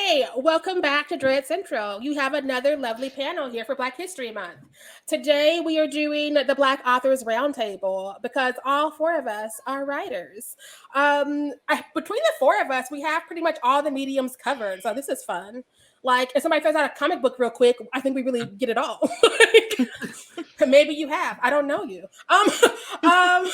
Hey, welcome back to Dread Central. You have another lovely panel here for Black History Month. Today we are doing the Black Authors Roundtable because all four of us are writers. Between the four of us, we have pretty much all the mediums covered, so this is fun. Like, if somebody throws out a comic book real quick, I think we really get it all. Maybe you have. I don't know you. Um,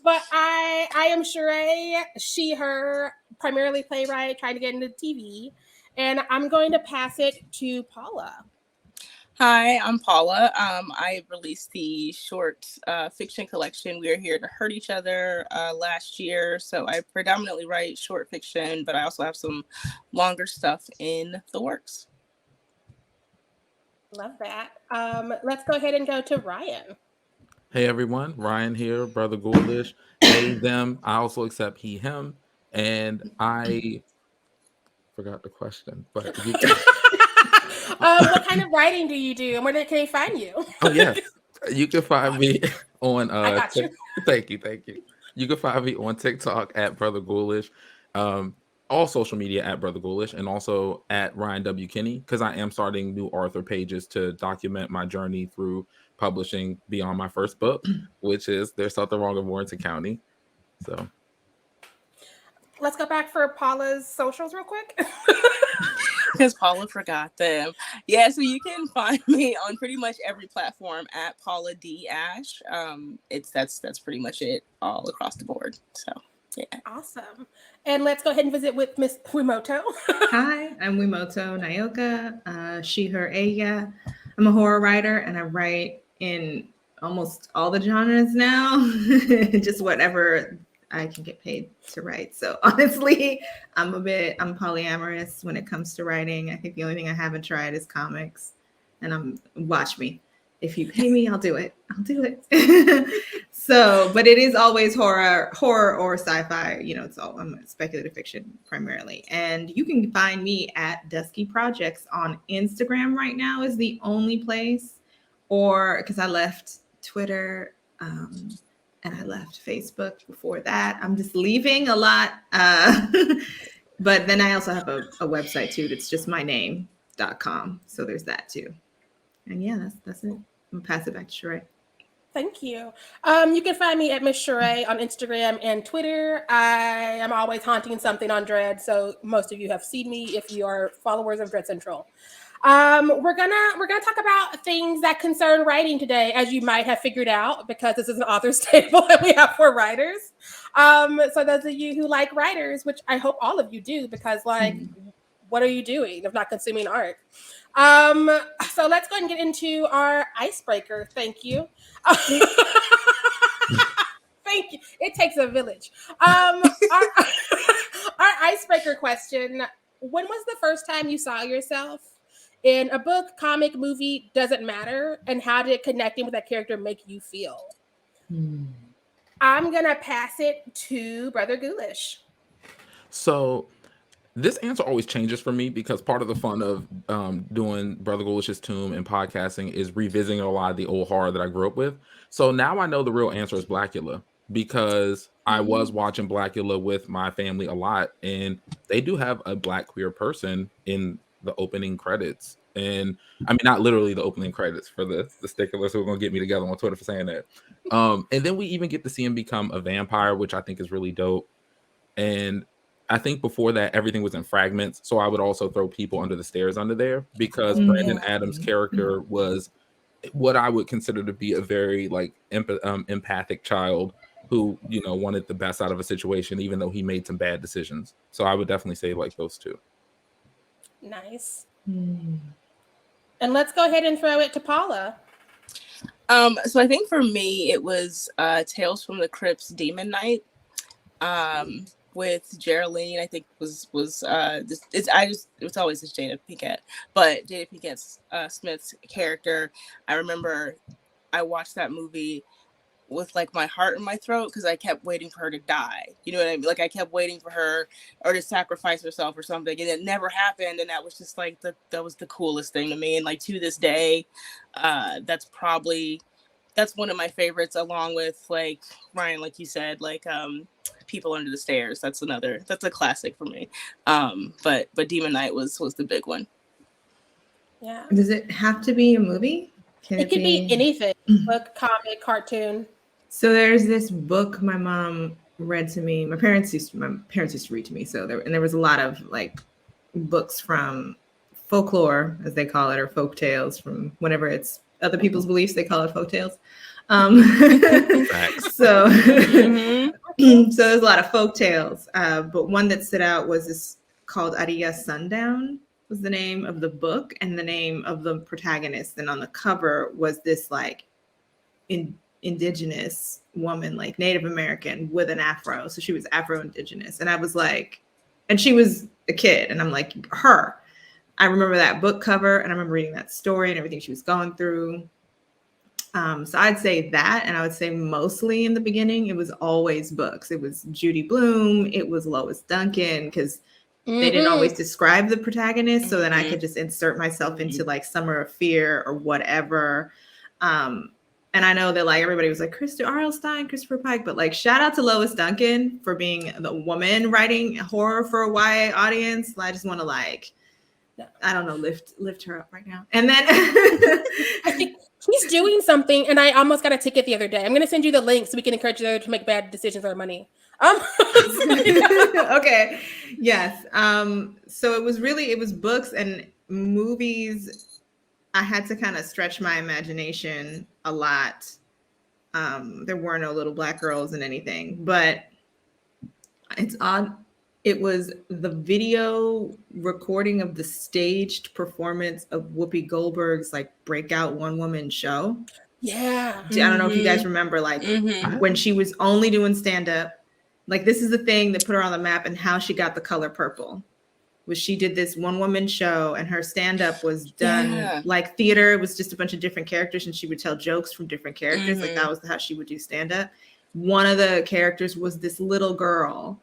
but I am Sharai, she, her, primarily playwright, trying to get into TV. And I'm going to pass it to Paula. Hi, I'm Paula. I released the short fiction collection We Are Here to Hurt Each Other last year. So I predominantly write short fiction, but I also have some longer stuff in the works. Love that. Let's go ahead and go to Ryan. Hey everyone, Ryan here, Brother Ghoulish. They, them. I also accept he, him, and I forgot the question, but What kind of writing do you do, and where can they find you? oh yes, you can find me on. I got you. Thank you. You can find me on TikTok at Brother Ghoulish, all social media at Brother Ghoulish, and also at Ryan W Kinney because I am starting new author pages to document my journey through publishing beyond my first book, which is There's Something Wrong in Warrenton County. So let's go back for Paula's socials real quick. Because Paula forgot them. Yeah, so you can find me on pretty much every platform at Paula D Ashe. That's pretty much it all across the board. So yeah. Awesome. And let's go ahead and visit with Miss Wi-Moto. Hi, I'm Wi-Moto Nyoka, she, her, ella. I'm a horror writer and I write in almost all the genres now, just whatever I can get paid to write. So honestly, I'm polyamorous when it comes to writing. I think the only thing I haven't tried is comics, and watch me. If you pay me, I'll do it. So, but it is always horror or sci-fi. I'm a speculative fiction primarily. And you can find me at Dusky Projects on Instagram right now is the only place, or because I left Twitter and I left Facebook before that. I'm just leaving a lot. But then I also have a website too. That's just my name.com. So there's that too. And yeah, that's it. I'm gonna pass it back to Sharai. Thank you. You can find me at Miss Sharai on Instagram and Twitter. I am always haunting something on Dread, so most of you have seen me if you are followers of Dread Central. We're gonna talk about things that concern writing today, as you might have figured out, because this is an author's table and we have four writers. So those of you who like writers, which I hope all of you do, because what are you doing if not consuming art? So let's go ahead and get into our icebreaker. Thank you. Thank you. It takes a village. Our icebreaker question: when was the first time you saw yourself in a book, comic, movie? Doesn't matter. And how did connecting with that character make you feel? I'm gonna pass it to Brother Ghoulish. So this answer always changes for me because part of the fun of doing Brother Ghoulish's Tomb and podcasting is revisiting a lot of the old horror that I grew up with. So now I know the real answer is Blackula because I was watching Blackula with my family a lot, and they do have a Black queer person in the opening credits. And I mean, not literally the opening credits for the sticklers who are going to get me together on Twitter for saying that. And then we even get to see him become a vampire, which I think is really dope. And I think before that, everything was in fragments. So I would also throw People Under the Stairs under there because Brandon Adams' character was what I would consider to be a very empathic child who, wanted the best out of a situation, even though he made some bad decisions. So I would definitely say like those two. Nice. And let's go ahead and throw it to Paula. So I think for me, it was Tales from the Crypt's Demon Knight. With Geraldine, I think it's always this Jada Pinkett, but Jada Pinkett Smith's character, I remember I watched that movie with like my heart in my throat because I kept waiting for her to die. You know what I mean? Like I kept waiting for her or to sacrifice herself or something, and it never happened. And that was just like that was the coolest thing to me. And like to this day, that that's one of my favorites, along with like Ryan, like you said, like People Under the Stairs. That's a classic for me. But Demon Knight was the big one. Yeah. Does it have to be a movie? Can It could be anything. Book, comic, cartoon. So there's this book my mom read to me. My parents used to read to me. So there was a lot of like books from folklore, as they call it, or folk tales, from whenever it's other people's beliefs, they call it folk tales. So so there's a lot of folk tales. But one that stood out was this called Aria Sundown was the name of the book and the name of the protagonist. And on the cover was this like indigenous woman, like Native American with an afro. So she was Afro-Indigenous. And I was like, and she was a kid. And I'm like, her. I remember that book cover and I remember reading that story and everything she was going through. So I'd say that, and I would say mostly in the beginning, it was always books. It was Judy Blume. It was Lois Duncan, because they didn't always describe the protagonist. So then I could just insert myself into like Summer of Fear or whatever. And I know that like everybody was like R.L. Stein, Christopher Pike, but like shout out to Lois Duncan for being the woman writing horror for a YA audience. I just want to like, I don't know, lift her up right now. And then I think he's doing something, and I almost got a ticket the other day. I'm going to send you the link so we can encourage you to make bad decisions with our money. Okay. Yes. So it was books and movies. I had to kind of stretch my imagination a lot. There were no little black girls in anything, but it's odd. It was the video recording of the staged performance of Whoopi Goldberg's like breakout one-woman show. Yeah. I don't know if you guys remember, like when she was only doing stand-up. Like this is the thing that put her on the map and how she got the color purple. Was she did this one-woman show and her stand-up was done like theater. It was just a bunch of different characters and she would tell jokes from different characters. Like that was how she would do stand-up. One of the characters was this little girl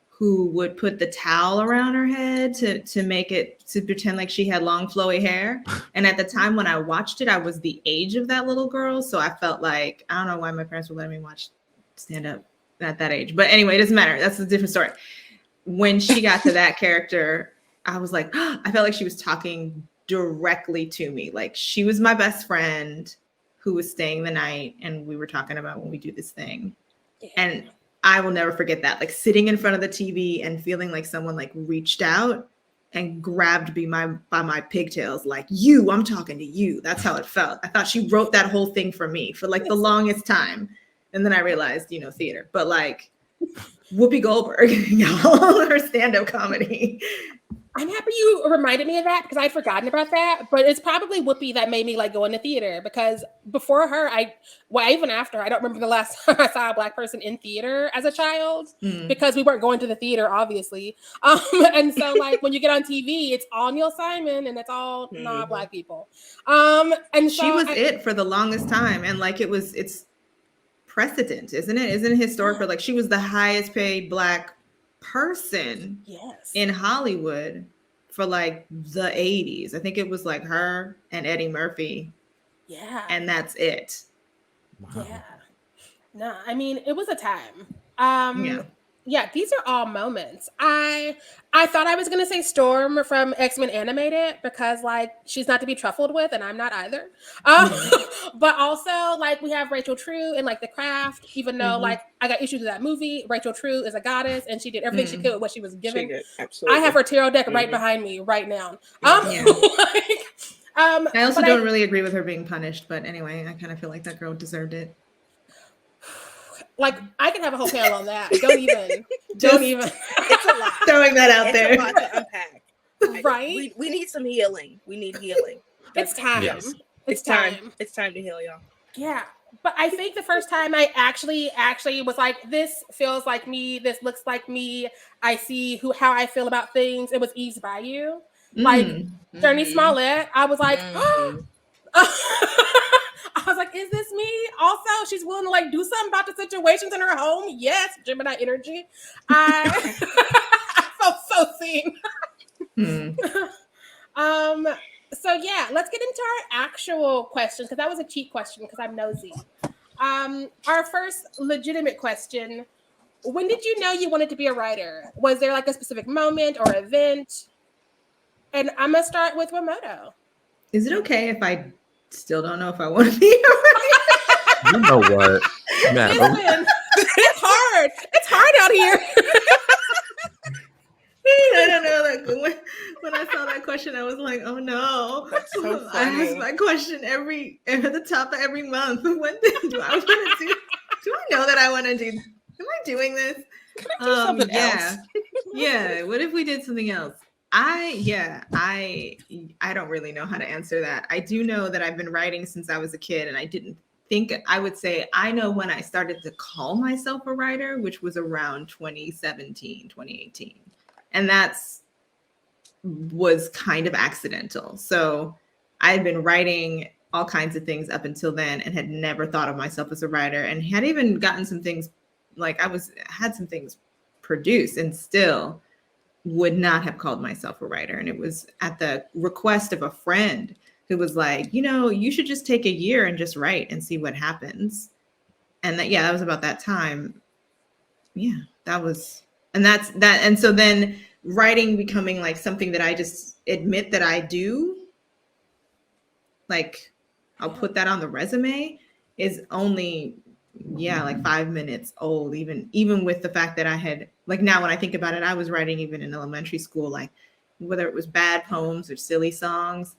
who would put the towel around her head to make it, to pretend like she had long flowy hair. And at the time when I watched it, I was the age of that little girl. So I felt like, I don't know why my parents would let me watch stand up at that age. But anyway, it doesn't matter. That's a different story. When she got to that character, I was like, I felt like she was talking directly to me. Like she was my best friend who was staying the night. And we were talking about when we do this thing. Yeah. And I will never forget that, like sitting in front of the TV and feeling like someone like reached out and grabbed me by my pigtails, like I'm talking to you. That's how it felt. I thought she wrote that whole thing for me for like the longest time. And then I realized, theater, but like Whoopi Goldberg, y'all, her stand-up comedy. I'm happy you reminded me of that because I'd forgotten about that. But it's probably Whoopi that made me like go into theater, because before her, even after, I don't remember the last time I saw a Black person in theater as a child because we weren't going to the theater, obviously. And so like when you get on TV, it's all Neil Simon and it's all not Black people. And so she was it for the longest time, and like it's precedent, isn't it? Isn't it historic? Like she was the highest paid Black person in Hollywood for like the 80s. I think it was like her and Eddie Murphy. Yeah. And that's it. Wow. Yeah. No, I mean, it was a time. Yeah, these are all moments. I thought I was going to say Storm from X-Men Animated because, like, she's not to be truffled with, and I'm not either. But also, like, we have Rachel True in, like, The Craft, even though, like, I got issues with that movie. Rachel True is a goddess, and she did everything she could with what she was given. She did, absolutely. I have her tarot deck right behind me right now. I also don't really agree with her being punished, but anyway, I kind of feel like that girl deserved it. Like, I can have a whole panel on that. Don't even. It's a lot. Throwing that out there. It's a lot to unpack. Right? We need some healing. We need healing. It's time. Yes. It's time. It's time to heal, y'all. Yeah. But I think the first time I actually was like, this feels like me. This looks like me. I see how I feel about things. It was Eve's Bayou. Like, Journey Smollett. I was like, I was like, is this me? Also, she's willing to like do something about the situations in her home. Yes, Gemini energy. I felt so seen. Hmm. So yeah, let's get into our actual questions because that was a cheat question because I'm nosy. Our first legitimate question: when did you know you wanted to be a writer? Was there like a specific moment or event? And I'm gonna start with Wi-Moto. Is it okay if I still don't know if I want to be a writer? You know what, man? Listen, it's hard. It's hard out here. I don't know. Like when I saw that question, I was like, "Oh no!" That's so I ask funny. my question at the top of every month. When do I want to do? Do I know that I want to do? Am I doing this? Can I do something else? Yeah. What if we did something else? I don't really know how to answer that. I do know that I've been writing since I was a kid, and I didn't think I would say I know when I started to call myself a writer, which was around 2017, 2018. And that's was kind of accidental. So I had been writing all kinds of things up until then and had never thought of myself as a writer, and had even gotten some things, like had some things produced, and still would not have called myself a writer. And it was at the request of a friend who was like, you should just take a year and just write and see what happens. And that was about that time. Yeah, that's that. And so then writing becoming like something that I just admit that I do, like I'll put that on the resume, is only like 5 minutes old, even with the fact that I had, like, now when I think about it, I was writing even in elementary school, like whether it was bad poems or silly songs.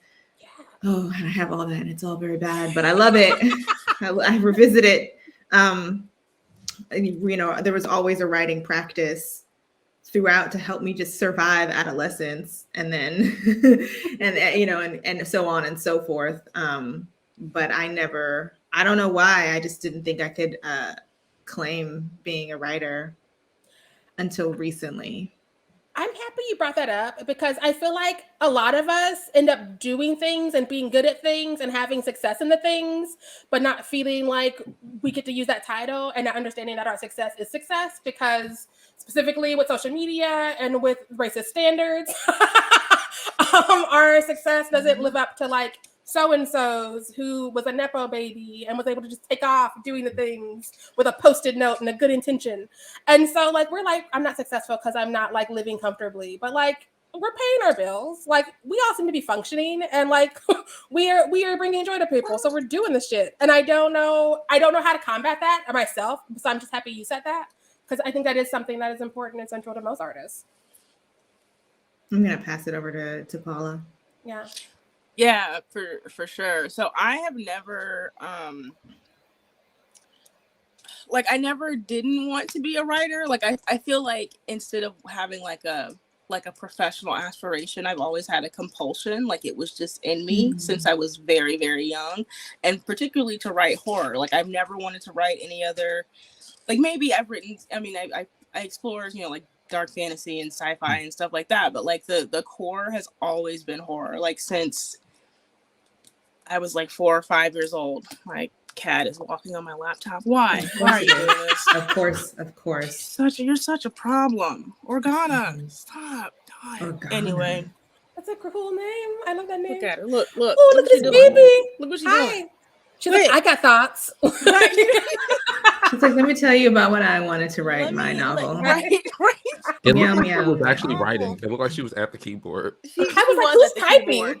Oh, and I have all that, and it's all very bad, but I love it. I revisit it. There was always a writing practice throughout to help me just survive adolescence, and then and so on and so forth. But I don't know why, I just didn't think I could claim being a writer until recently. I'm happy you brought that up because I feel like a lot of us end up doing things and being good at things and having success in the things, but not feeling like we get to use that title and not understanding that our success is success, because specifically with social media and with racist standards, our success doesn't live up to like so-and-so's who was a Nepo baby and was able to just take off doing the things with a post-it note and a good intention. And so like, we're like, I'm not successful because I'm not like living comfortably, but like we're paying our bills. Like we all seem to be functioning, and like we are bringing joy to people. So we're doing this shit. And I don't know how to combat that myself. So I'm just happy you said that, because I think that is something that is important and central to most artists. I'm going to pass it over to Paula. Yeah. Yeah, for sure. So I have never I never didn't want to be a writer. Like I feel like instead of having like a professional aspiration, I've always had a compulsion. Like it was just in me since I was very, very young, and particularly to write horror. Like I've never wanted to write any other, like maybe I've written, I explored, like dark fantasy and sci-fi and stuff like that, but like the core has always been horror. Like since I was like 4 or 5 years old. My cat is walking on my laptop. Why are you doing this? Of course. You're such a problem. Organa, stop. Organa. Anyway, that's a cool name. I love that name. Look at her. Look. Oh, look at this baby. Look what she's Hi. doing. She's like, I got thoughts. She's like, let me tell you about when I wanted to write my novel. Right. It looked like she was actually writing. It looked like she was at the keyboard. I was like, who's typing?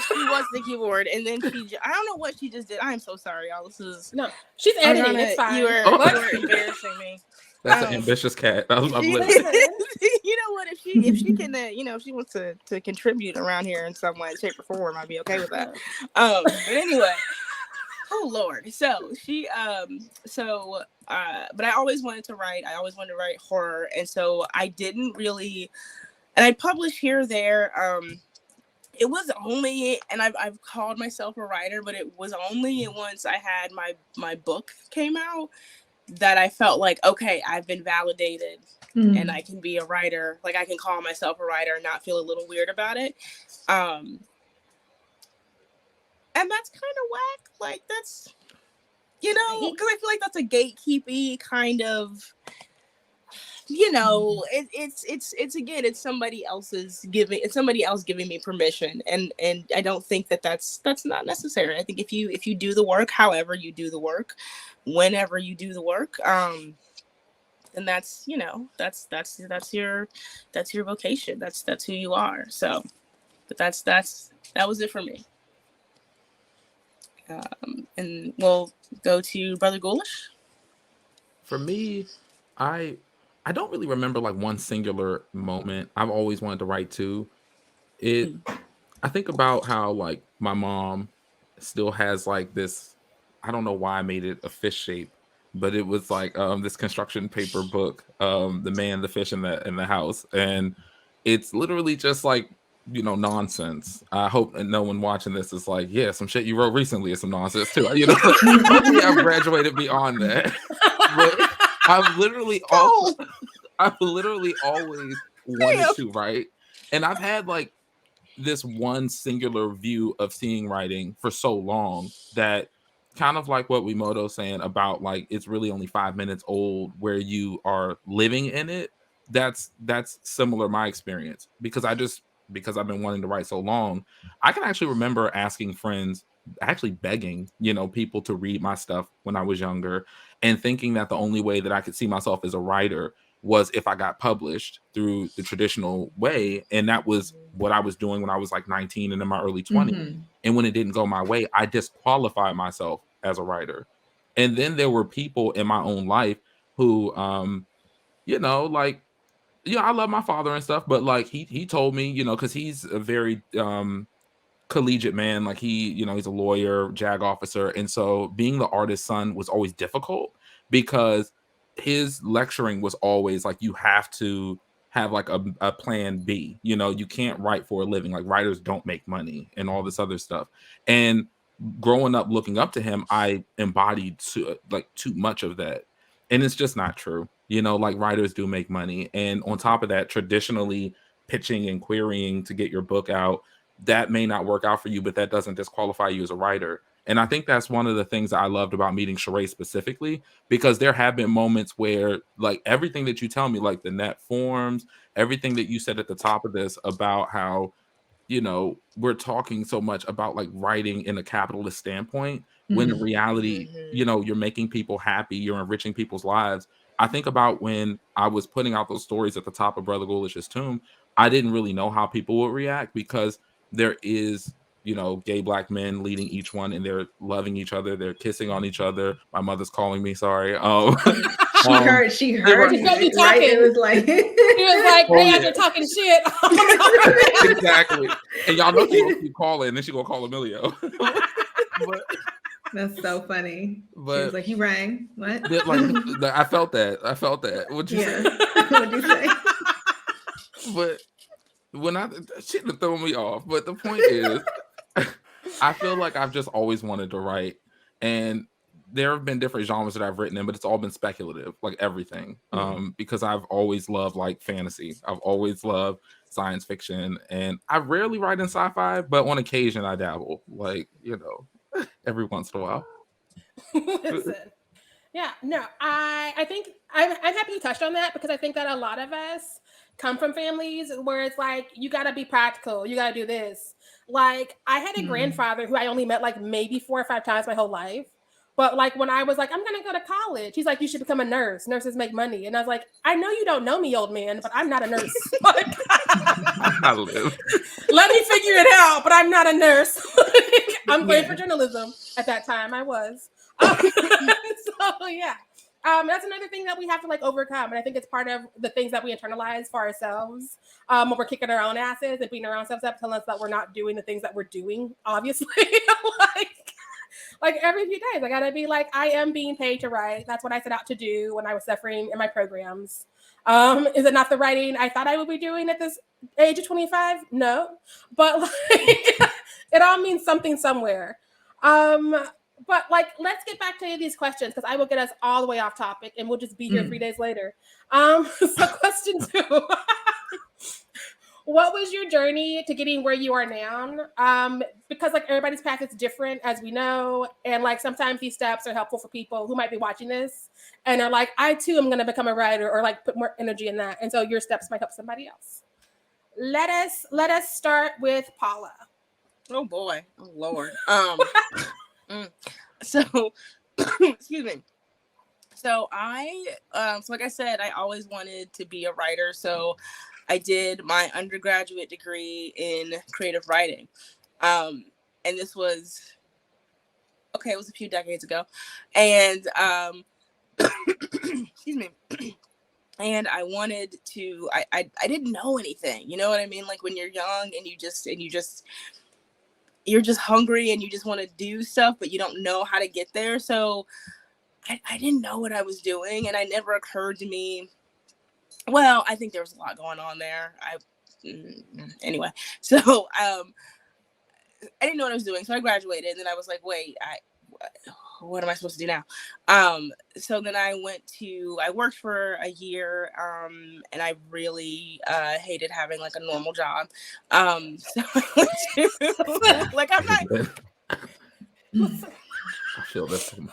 She was the keyboard, and then I don't know what she just did. I am so sorry, y'all. No, she's editing. It's fine. You were embarrassing me. That's an ambitious cat. I'm you know what? If she can, if she wants to contribute around here in some way, shape, or form, I'd be okay with that. But anyway. Oh Lord. So she but I always wanted to write. I always wanted to write horror. And so I didn't really, and I published here or there. It was only, and I've called myself a writer, but it was only once I had my book came out that I felt like, okay, I've been validated and I can be a writer. Like I can call myself a writer and not feel a little weird about it. And that's kind of whack. Like that's, because I feel like that's a gatekeepy kind of it's again, it's somebody else's giving, it's somebody else giving me permission, and I don't think that's not necessary. I think if you do the work, however you do the work, whenever you do the work, and that's your vocation. That's who you are. So, but that was it for me. And we'll go to Brother Ghoulish. For me, I don't really remember like one singular moment. I've always wanted to write too. I think about how like my mom still has like this. I don't know why I made it a fish shape, but it was like this construction paper book, The Man, the Fish, in the House, and it's literally just like nonsense. I hope that no one watching this is like, yeah, some shit you wrote recently is some nonsense too. Hopefully I've graduated beyond that. But I've literally always wanted to write, and I've had like this one singular view of seeing writing for so long that kind of like what Wi-Moto's saying about like it's really only 5 minutes old where you are living in it. That's similar my experience because I've been wanting to write so long. I can actually remember asking friends, actually begging, people to read my stuff when I was younger and thinking that the only way that I could see myself as a writer was if I got published through the traditional way. And that was what I was doing when I was like 19 and in my early 20s. Mm-hmm. And when it didn't go my way, I disqualified myself as a writer. And then there were people in my own life who, I love my father and stuff, but like he told me, because he's a very collegiate man, like he's a lawyer, JAG officer, and so being the artist's son was always difficult because his lecturing was always like you have to have like a plan B. You can't write for a living, like writers don't make money and all this other stuff. And growing up looking up to him, I embodied too much of that, and it's just not true. Like writers do make money, and on top of that, traditionally pitching and querying to get your book out, that may not work out for you, but that doesn't disqualify you as a writer. And I think that's one of the things that I loved about meeting Sharai specifically, because there have been moments where like everything that you tell me, like the net forms, everything that you said at the top of this about how, we're talking so much about like writing in a capitalist standpoint, when in reality, you're making people happy, you're enriching people's lives. I think about when I was putting out those stories at the top of Brother Ghoulish's tomb, I didn't really know how people would react because there is, gay Black men leading each one and they're loving each other. They're kissing on each other. My mother's calling me, sorry. She heard you talking. Right? It was like, he was like, they out there talking shit. Exactly. And y'all know she's going to keep calling and then she's going to call Emilio. That's so funny. But she was like, "You rang? What?" I felt that. What'd you say? What'd you say? But when she done throw me off. But the point is, I feel like I've just always wanted to write, and there have been different genres that I've written in, but it's all been speculative, like everything. Because I've always loved like fantasy. I've always loved science fiction, and I rarely write in sci-fi, but on occasion I dabble, like every once in a while. Listen. Yeah, no, I think I'm happy you touched on that because I think that a lot of us come from families where it's like, you got to be practical. You got to do this. Like I had a grandfather who I only met like maybe 4 or 5 times my whole life. But like when I was like, I'm going to go to college, he's like, you should become a nurse. Nurses make money. And I was like, I know you don't know me, old man, but I'm not a nurse. Let me figure it out, but I'm not a nurse. I'm going for journalism. At that time, I was. So yeah. That's another thing that we have to like overcome. And I think it's part of the things that we internalize for ourselves when we're kicking our own asses and beating our own selves up, telling us that we're not doing the things that we're doing, obviously. like every few days, I gotta be like, I am being paid to write. That's what I set out to do when I was suffering in my programs. Is it not the writing I thought I would be doing at this age of 25? No. But like it all means something somewhere. But like, let's get back to these questions because I will get us all the way off topic and we'll just be here 3 days later. So question 2. What was your journey to getting where you are now? Because like everybody's path is different, as we know, and like sometimes these steps are helpful for people who might be watching this and are like, I too am going to become a writer, or like put more energy in that, and so your steps might help somebody else. Let us start with Paula. Oh boy. Oh Lord. So excuse me. So so like I said, I always wanted to be a writer. So I did my undergraduate degree in creative writing. And this was, okay, it was a few decades ago. And excuse me. And I wanted to, I didn't know anything, you know what I mean? Like when you're young and you're just hungry and you just want to do stuff, but you don't know how to get there. So I didn't know what I was doing, and it never occurred to me. Well, I think there was a lot going on there. Anyway, so I didn't know what I was doing. So I graduated, and then I was like, wait, what am I supposed to do now? So then I worked for a year, and I really hated having like a normal job. So I went to like I'm not. I feel that so much.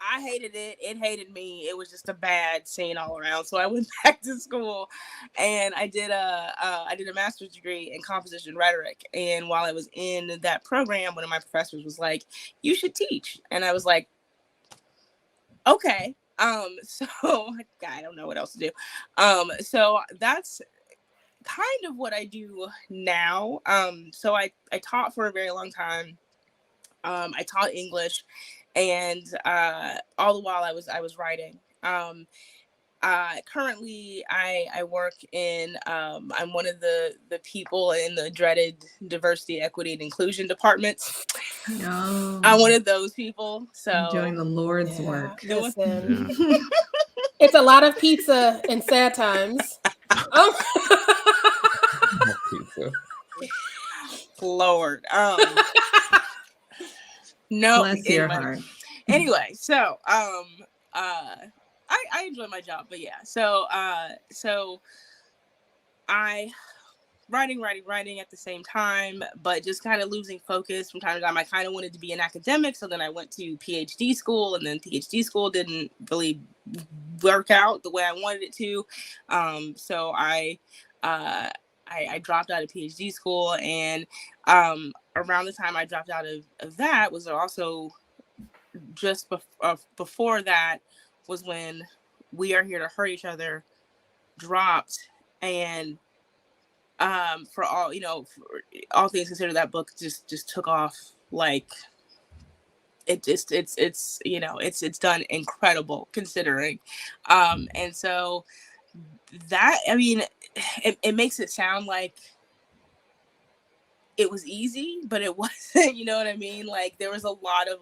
I hated it. It hated me. It was just a bad scene all around. So I went back to school, and I did a master's degree in composition rhetoric. And while I was in that program, one of my professors was like, "You should teach," and I was like, "Okay." So I don't know what else to do. So that's kind of what I do now. So I taught for a very long time. I taught English. And all the while I was writing. Currently, I work in. I'm one of the people in the dreaded diversity, equity, and inclusion departments. No. I'm one of those people. So Doing the Lord's work. Listen, it's a lot of pizza in sad times. Pizza. Lord. No. Bless your heart. Anyway, so I enjoy my job, but yeah. So I writing at the same time, but just kind of losing focus from time to time. I kind of wanted to be an academic, so then I went to PhD school, and then PhD school didn't really work out the way I wanted it to. So I dropped out of PhD school, and around the time I dropped out of that was also just before that was when We Are Here to Hurt Each Other dropped, and for all things considered, that book just took off. Like it's done incredible considering, and so that, I mean, it makes it sound like it was easy, but it wasn't, you know what I mean? Like there was a lot of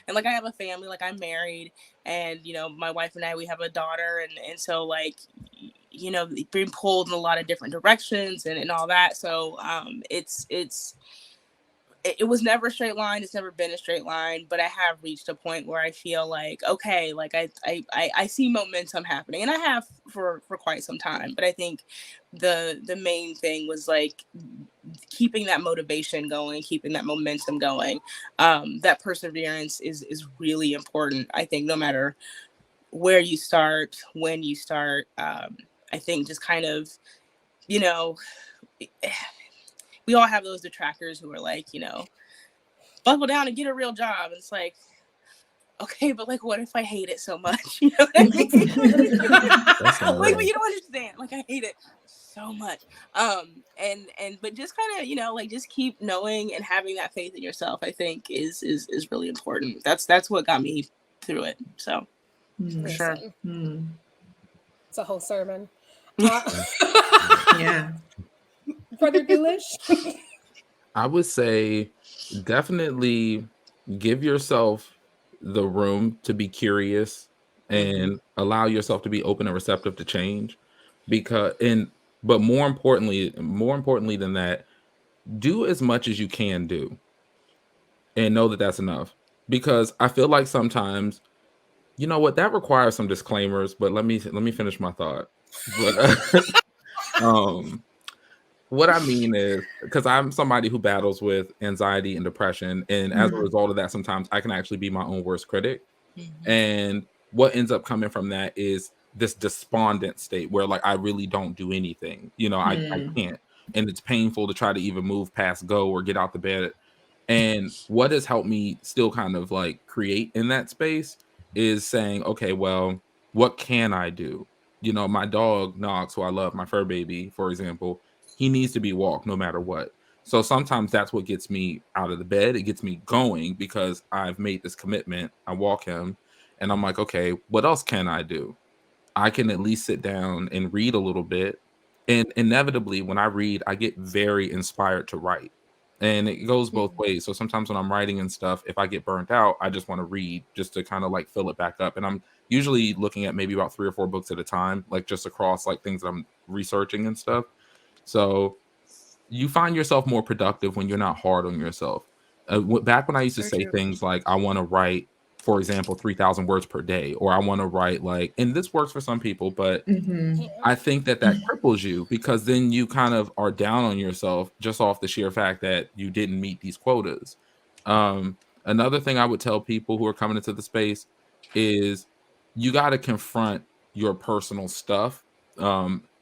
and like I have a family, like I'm married, and my wife and I, we have a daughter, and so like, being pulled in a lot of different directions and all that. So it was never a straight line. It's never been a straight line, but I have reached a point where I feel like, okay, like I see momentum happening, and I have for quite some time. But I think the main thing was like keeping that motivation going, keeping that momentum going. That perseverance is really important. I think no matter where you start, when you start, I think just kind of, we all have those detractors who are like, buckle down and get a real job. And it's like, okay, but like, what if I hate it so much? You know what I mean? Like, but you don't understand. Like, I hate it so much. But just kind of, like, just keep knowing and having that faith in yourself, I think is really important. That's what got me through it. So, for sure. It's a whole sermon. Yeah. Brother Ghoulish? I would say definitely give yourself the room to be curious and allow yourself to be open and receptive to change. But more importantly than that, do as much as you can do and know that that's enough. Because I feel like sometimes, that requires some disclaimers, but let me finish my thought. But Um, what I mean is, because I'm somebody who battles with anxiety and depression, and as a result of that, sometimes I can actually be my own worst critic. And what ends up coming from that is this despondent state where like I really don't do anything. I can't. And it's painful to try to even move past go or get out the bed. And what has helped me still kind of like create in that space is saying, okay, well, what can I do? My dog Knox, who I love, my fur baby, for example, he needs to be walked no matter what. So sometimes that's what gets me out of the bed. It gets me going because I've made this commitment. I walk him and I'm like, okay, what else can I do? I can at least sit down and read a little bit. And inevitably, when I read, I get very inspired to write. And it goes both ways. So sometimes when I'm writing and stuff, if I get burnt out, I just want to read just to kind of like fill it back up. And I'm usually looking at maybe about 3 or 4 books at a time, like just across like things that I'm researching and stuff. So you find yourself more productive when you're not hard on yourself. Back when I used to say things like, I want to write, for example, 3,000 words per day, or I want to write like, and this works for some people, but I think that cripples you because then you kind of are down on yourself just off the sheer fact that you didn't meet these quotas. Another thing I would tell people who are coming into the space is you got to confront your personal stuff.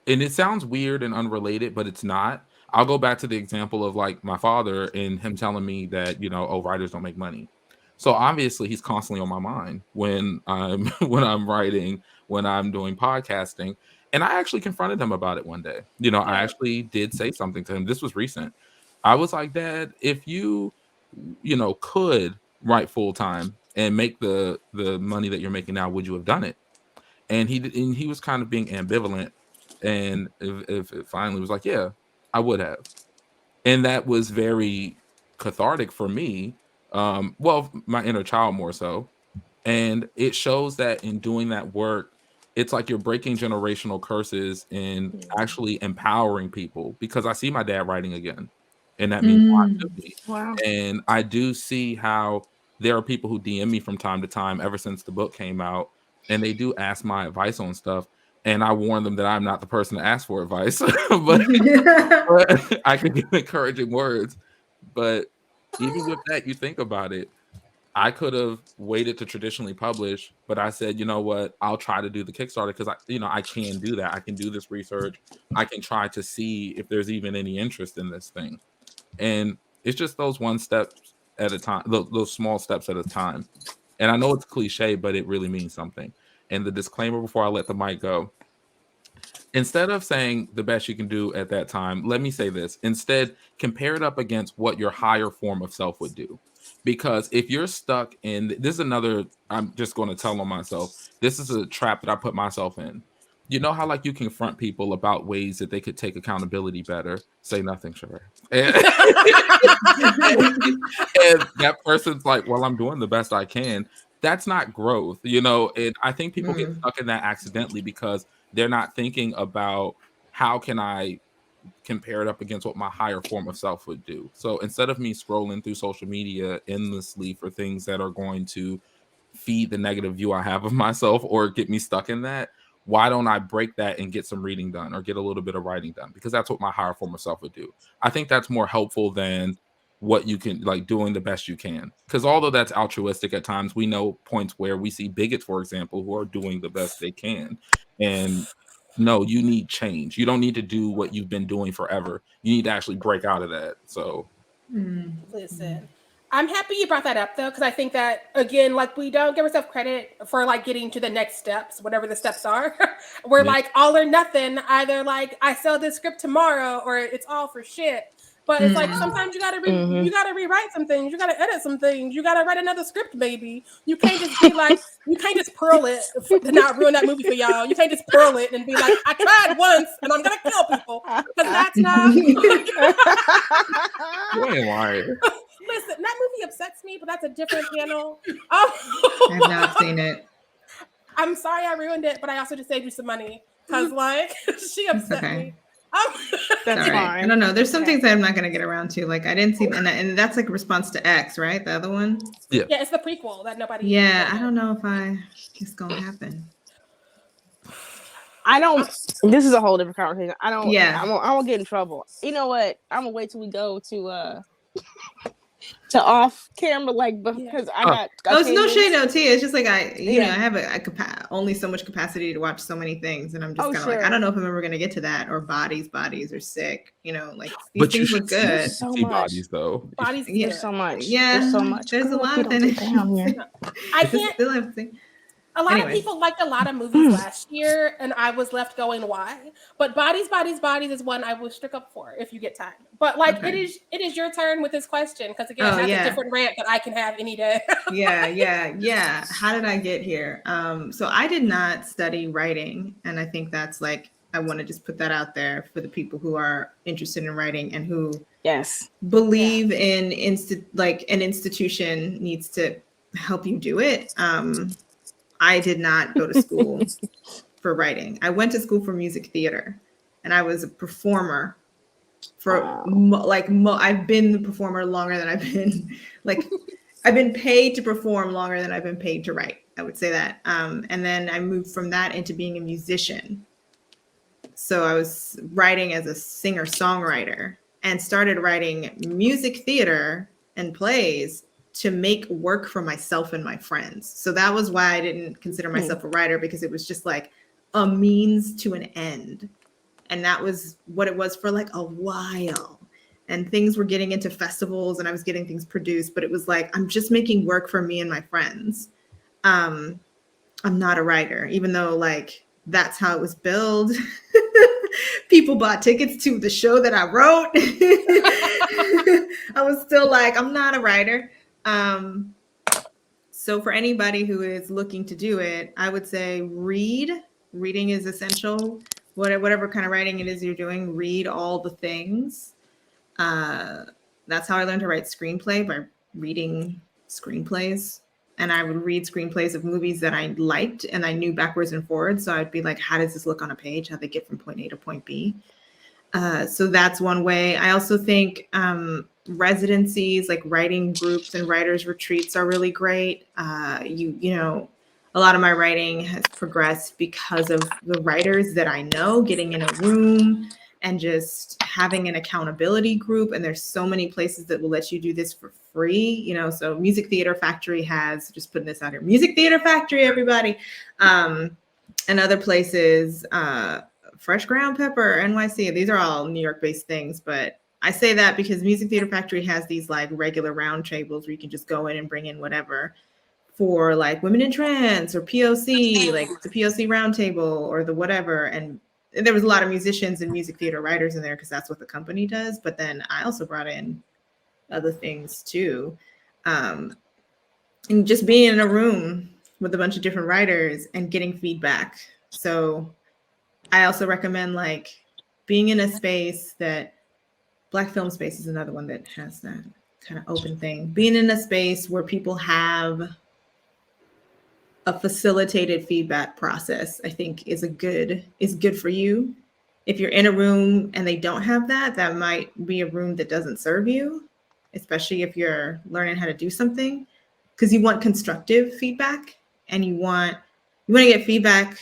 And it sounds weird and unrelated, but it's not. I'll go back to the example of like my father and him telling me that, oh, writers don't make money. So obviously he's constantly on my mind when I'm writing, when I'm doing podcasting. And I actually confronted him about it one day. I actually did say something to him. This was recent. I was like, Dad, if you could write full time and make the money that you're making now, would you have done it? And he was kind of being ambivalent. And if it finally was like, yeah, I would have. And that was very cathartic for me. Well, my inner child more so. And it shows that in doing that work, it's like you're breaking generational curses and actually empowering people because I see my dad writing again. And that means a lot to me. Wow. And I do see how there are people who DM me from time to time ever since the book came out. And they do ask my advice on stuff. And I warn them that I'm not the person to ask for advice. but I can give encouraging words. But even with that, you think about it. I could have waited to traditionally publish, but I said, you know what? I'll try to do the Kickstarter because I can do that. I can do this research. I can try to see if there's even any interest in this thing. And it's just those one steps at a time, those small steps at a time. And I know it's cliche, but it really means something. And the disclaimer before I let the mic go. Instead of saying the best you can do at that time, let me say this. Instead, compare it up against what your higher form of self would do. Because if you're stuck in this is another, I'm just going to tell on myself. This is a trap that I put myself in. You know how like you confront people about ways that they could take accountability better. Say nothing, Sharai. And that person's like, well, I'm doing the best I can. That's not growth, and I think people get stuck in that accidentally because they're not thinking about how can I compare it up against what my higher form of self would do. So instead of me scrolling through social media endlessly for things that are going to feed the negative view I have of myself or get me stuck in that, why don't I break that and get some reading done or get a little bit of writing done? Because that's what my higher form of self would do. I think that's more helpful than what you can like doing the best you can. Because although that's altruistic at times, we know points where we see bigots, for example, who are doing the best they can. And no, you need change. You don't need to do what you've been doing forever. You need to actually break out of that. So Listen, I'm happy you brought that up though, because I think that again, like we don't give ourselves credit for like getting to the next steps, whatever the steps are. We're like all or nothing. Either like I sell this script tomorrow, or it's all for shit. But it's like sometimes you gotta rewrite some things. You gotta edit some things. You gotta write another script, maybe. You can't just be like, you can't just pearl it to not ruin that movie for y'all. You can't just pearl it and be like, I tried once and I'm gonna kill people. Because that's not. you ain't lying. Listen, that movie upsets me, but that's a different panel. I've not seen it. I'm sorry I ruined it, but I also just saved you some money because, like, she upset me. That's fine. I don't know. There's some things that I'm not going to get around to. Like, I didn't see, and that's like a response to X, right? The other one? Yeah, it's the prequel that nobody. Yeah, I don't know if it's going to happen. I don't. This is a whole different conversation. I don't. Yeah. I won't get in trouble. You know what? I'm gonna wait till we go to off camera, like because I got. No, it's no opinions. shade, no tea. It's just like I Yeah. have only so much capacity to watch so many things, and I'm just kind of like, I sure. don't know if I'm ever gonna get to that. Or bodies are sick. You know, like these But you things look should see, good. So see much. bodies though. Bodies, Yeah. There's so much. Yeah, There's so much. there's a Girl, lot we of don't things. get down here. I This is can't. still everything. A lot Anyway. of people liked a lot of movies last year, and I was left going, why? But Bodies is one I will stick up for if you get time. But like, Okay. it is your turn with this question because again, Oh, it has yeah. a different rant that I can have any day. Yeah. How did I get here? So I did not study writing, and I think that's like I want to just put that out there for the people who are interested in writing and who Yes. believe in an institution needs to help you do it. I did not go to school for writing. I went to school for music theater, and I was a performer for I've been the performer longer than I've been I've been paid to perform longer than I've been paid to write. I would say that. And then I moved from that into being a musician. So I was writing as a singer-songwriter and started writing music theater and plays to make work for myself and my friends. So that was why I didn't consider myself a writer, because it was just like a means to an end. And that was what it was for like a while. And things were getting into festivals and I was getting things produced, but it was like, I'm just making work for me and my friends. I'm not a writer, even though like that's how it was billed. People bought tickets to the show that I wrote. I was still like, I'm not a writer. So for anybody who is looking to do it, I would say reading is essential. Whatever kind of writing it is you're doing, read all the things. That's how I learned to write screenplay, by reading screenplays. And I would read screenplays of movies that I liked and I knew backwards and forwards. So I'd be like, how does this look on a page? How they get from point A to point B? So that's one way. I also think residencies, like writing groups and writers retreats, are really great. You know, a lot of my writing has progressed because of the writers that I know, getting in a room and just having an accountability group. And there's so many places that will let you do this for free, you know. So Music Theater Factory has, just putting this out here, Music Theater Factory, everybody. And other places, Fresh Ground Pepper, NYC, these are all New York based things. But I say that because Music Theater Factory has these like regular round tables where you can just go in and bring in whatever, for like women in trans or POC, like the POC roundtable or the whatever. And there was a lot of musicians and music theater writers in there because that's what the company does. But then I also brought in other things too. And just being in a room with a bunch of different writers and getting feedback. So I also recommend like being in a space that, Black Film Space is another one that has that kind of open thing. Being in a space where people have a facilitated feedback process, I think is good for you. If you're in a room and they don't have that, that might be a room that doesn't serve you, especially if you're learning how to do something, because you want constructive feedback and you want to get feedback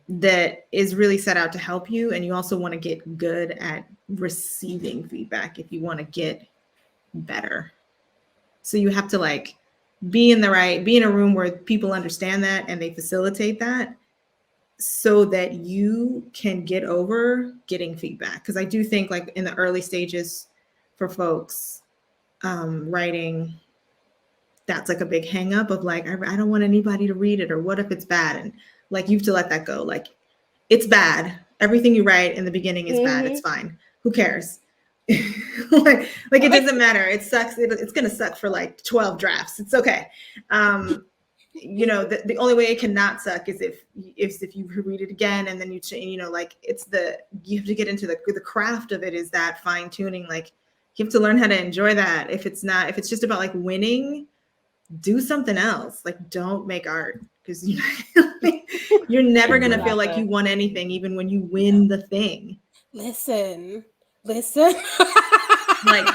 that is really set out to help you. And you also want to get good at receiving feedback if you want to get better. So you have to like be in a room where people understand that and they facilitate that so that you can get over getting feedback. Because I do think like in the early stages for folks writing, that's like a big hang up of like, I don't want anybody to read it, or what if it's bad? And like, you have to let that go. Like, it's bad. Everything you write in the beginning is bad. It's fine. Who cares? like it doesn't matter. It sucks. It's gonna suck for like 12 drafts. It's okay. You know, the only way it cannot suck is if you read it again and then you change. You know, like you have to get into the craft of it. Is that fine tuning? Like you have to learn how to enjoy that. If it's just about like winning, do something else. Like don't make art, because you're never gonna feel like you won anything, even when you win the thing. Listen. Like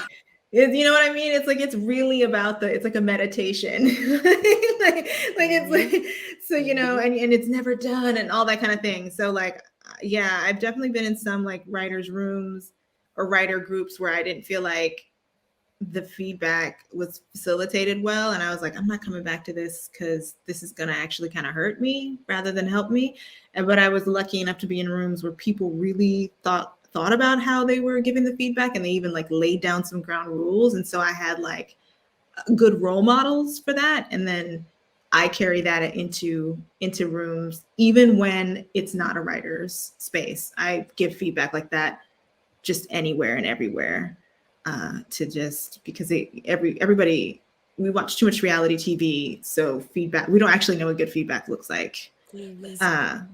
You know what I mean? It's like it's really about it's like a meditation. It's like so, you know, and it's never done and all that kind of thing. So like yeah, I've definitely been in some like writers' rooms or writer groups where I didn't feel like the feedback was facilitated well, and I was like, I'm not coming back to this because this is gonna actually kind of hurt me rather than help me. But I was lucky enough to be in rooms where people really thought about how they were giving the feedback, and they even like laid down some ground rules, and so I had like good role models for that. And then I carry that into rooms even when it's not a writer's space. I give feedback like that just anywhere and everywhere, to just because everybody, we watch too much reality TV, so feedback, we don't actually know what good feedback looks like.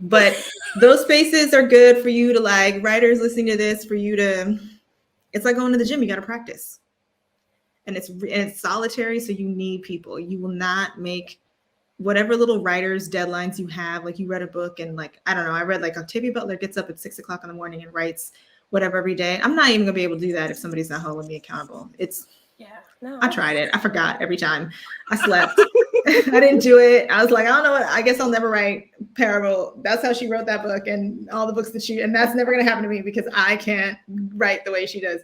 But those spaces are good for you to like writers listening to this, for you to, it's like going to the gym, you got to practice, and it's solitary, so you need people. You will not make whatever little writers deadlines you have. Like you read a book and like, I don't know, I read like Octavia Butler gets up at 6:00 in the morning and writes whatever every day. I'm not even gonna be able to do that if somebody's not holding me accountable. I tried it. I forgot every time. I slept. I didn't do it. I was like, I don't know what, I guess I'll never write Parable. That's how she wrote that book and all the books that and that's never going to happen to me because I can't write the way she does.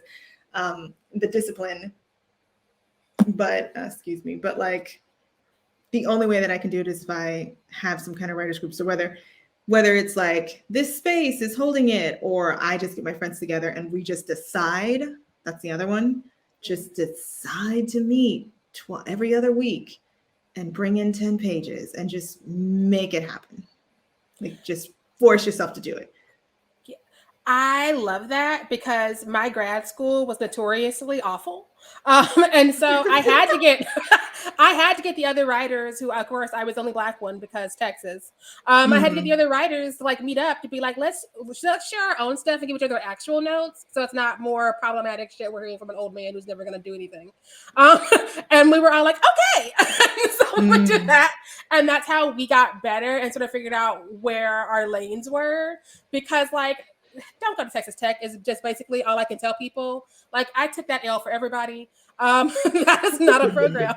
The discipline, but excuse me, but like the only way that I can do it is if I have some kind of writers group. So whether it's like this space is holding it, or I just get my friends together and we just decide, that's the other one, just decide to meet every other week and bring in 10 pages and just make it happen. Like just force yourself to do it. Yeah. I love that because my grad school was notoriously awful. And so I had to get the other writers who, of course, I was the only Black one because Texas. I had to get the other writers to like meet up to be like, let's share our own stuff and give each other actual notes, so it's not more problematic shit we're hearing from an old man who's never going to do anything. And we were all like, okay, so we did that, and that's how we got better and sort of figured out where our lanes were. Because like, don't go to Texas Tech is just basically all I can tell people. Like I took that L for everybody. That is not a program.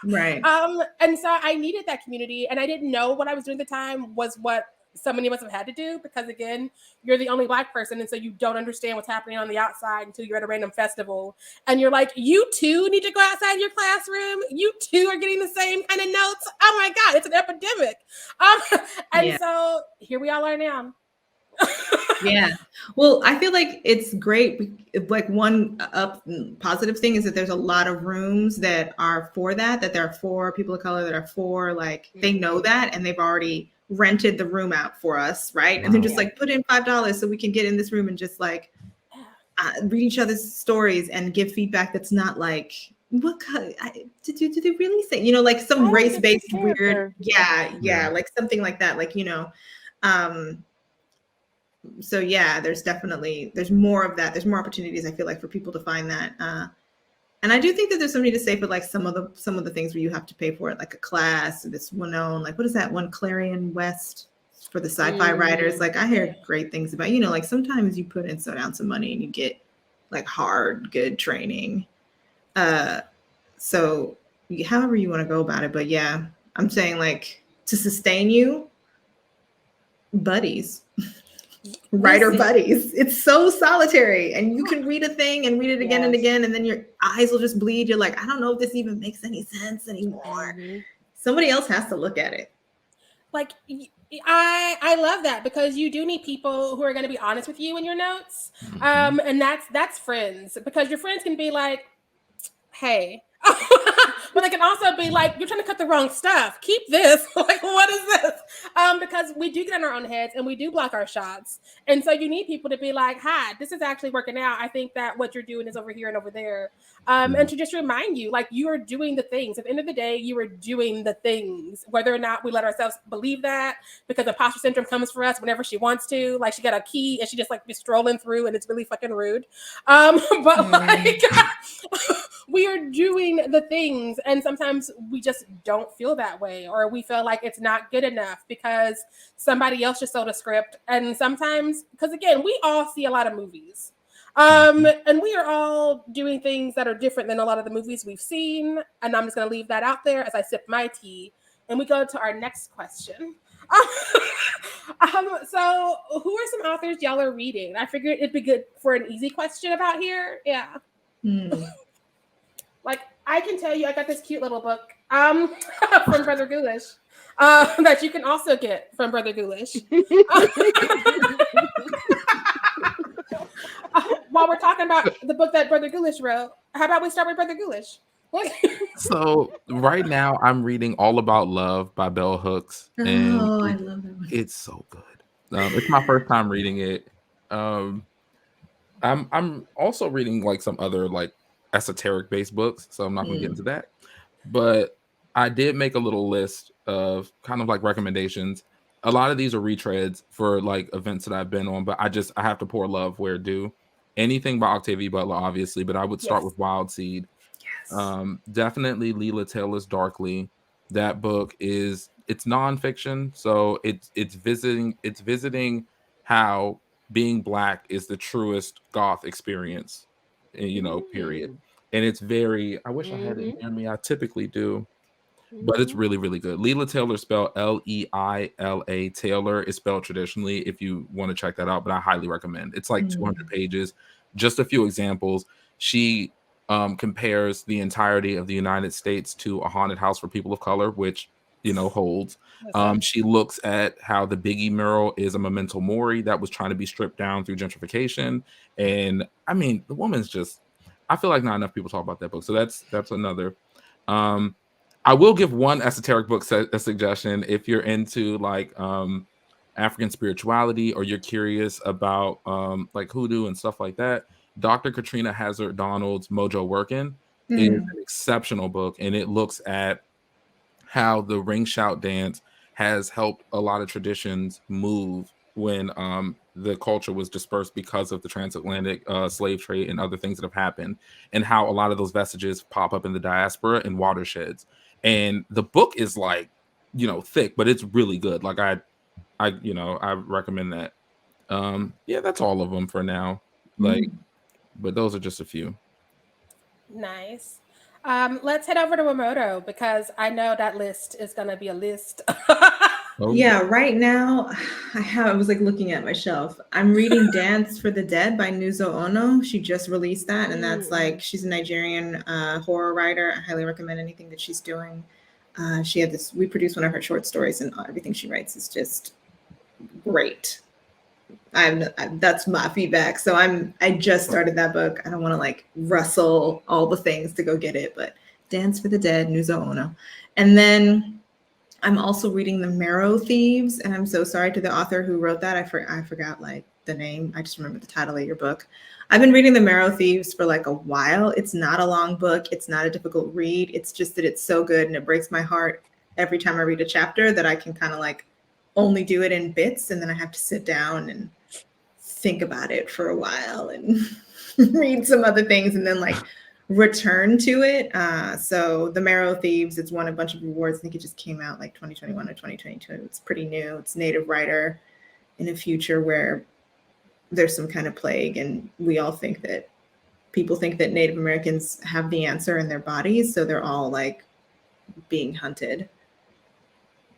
Right. And so I needed that community, and I didn't know what I was doing at the time was what so many of us have had to do, because again, you're the only Black person, and so you don't understand what's happening on the outside until you're at a random festival, and you're like, you too need to go outside your classroom. You too are getting the same kind of notes. Oh my God, it's an epidemic. So here we all are now. Yeah. Well, I feel like it's great. Like one positive thing is that there's a lot of rooms that are for that there are for people of color, that are for like, they know that, and they've already rented the room out for us. Right. Wow. And they're just like, put in $5 so we can get in this room and just like read each other's stories and give feedback. That's not like, what did they really say, you know, like some race-based weird. Yeah. Like something like that. Like, you know, so yeah, there's more of that. There's more opportunities, I feel like, for people to find that. And I do think that there's something to say for like some of the things where you have to pay for it, like a class, this one known, like what is that one, Clarion West for the sci-fi writers. Like I hear great things about, you know, like sometimes you put in down some money and you get like hard, good training. So however you want to go about it. But yeah, I'm saying like to sustain you, buddies. Writer buddies. It's so solitary, and you can read a thing and read it again and again, and then your eyes will just bleed. You're like, I don't know if this even makes any sense anymore. Somebody else has to look at it. Like I love that, because you do need people who are going to be honest with you in your notes. And that's friends, because your friends can be like, hey. But they can also be like, you're trying to cut the wrong stuff. Keep this. Like, what is this? Because we do get in our own heads and we do block our shots. And so you need people to be like, hi, this is actually working out. I think that what you're doing is over here and over there. And to just remind you, like, you are doing the things. At the end of the day, you are doing the things, whether or not we let ourselves believe that, because imposter syndrome comes for us whenever she wants to. Like, she got a key and she just like be strolling through, and it's really fucking rude. But like, we are doing the things, and sometimes we just don't feel that way, or we feel like it's not good enough because somebody else just sold a script. And sometimes, because again, we all see a lot of movies. And we are all doing things that are different than a lot of the movies we've seen. And I'm just going to leave that out there as I sip my tea. And we go to our next question. So, who are some authors y'all are reading? I figured it'd be good for an easy question about here. Yeah. Like, I can tell you, I got this cute little book from Brother Ghoulish that you can also get from Brother Ghoulish. While we're talking about the book that Brother Ghoulish wrote, how about we start with Brother Ghoulish? So right now I'm reading All About Love by Bell Hooks, and I love that one. it's so good. It's my first time reading it. I'm also reading like some other like esoteric based books, so I'm not gonna get into that. But I did make a little list of kind of like recommendations. A lot of these are retreads for like events that I've been on, but I have to pour love where due. Anything by Octavia Butler, obviously, but I would start with Wild Seed. Definitely Leela Taylor's Darkly. That book it's nonfiction, so it's visiting how being Black is the truest goth experience, period. And it's very, I wish I had it near me. I typically do, but it's really, really good. Leila Taylor, spelled Leila Taylor, is spelled traditionally, if you want to check that out, but I highly recommend. It's like 200 pages. Just a few examples. She compares the entirety of the United States to a haunted house for people of color, which holds. She looks at how the Biggie mural is a memento mori that was trying to be stripped down through gentrification. And I mean, the woman's just, I feel like not enough people talk about that book. So that's another. I will give one esoteric book a suggestion if you're into like African spirituality, or you're curious about like hoodoo and stuff like that. Dr. Katrina Hazard Donald's Mojo Workin' is an exceptional book, and it looks at how the ring shout dance has helped a lot of traditions move when the culture was dispersed because of the transatlantic slave trade and other things that have happened, and how a lot of those vestiges pop up in the diaspora and watersheds. And the book is like, thick, but it's really good. Like I recommend that. Yeah, that's all of them for now. Like, but those are just a few. Nice. Let's head over to Wi-Moto because I know that list is gonna be a list. Yeah, right now I was like looking at my shelf. I'm reading Dance for the Dead by Nuzo Ono. She just released that, and that's like, she's a Nigerian horror writer. I highly recommend anything that she's doing. We produced one of her short stories, and everything she writes is just great. That's my feedback. So I just started that book. I don't want to like rustle all the things to go get it, but Dance for the Dead, Nuzo Ono. And then I'm also reading The Marrow Thieves, and I'm so sorry to the author who wrote that. I forgot like the name. I just remember the title of your book. I've been reading The Marrow Thieves for like a while. It's not a long book. It's not a difficult read. It's just that it's so good, and it breaks my heart every time I read a chapter that I can kind of like only do it in bits, and then I have to sit down and think about it for a while and read some other things and then like return to it. So The Marrow Thieves, it's won a bunch of awards. I think it just came out like 2021 or 2022. It's pretty new. It's native writer in a future where there's some kind of plague, and people think that Native Americans have the answer in their bodies, so they're all like being hunted.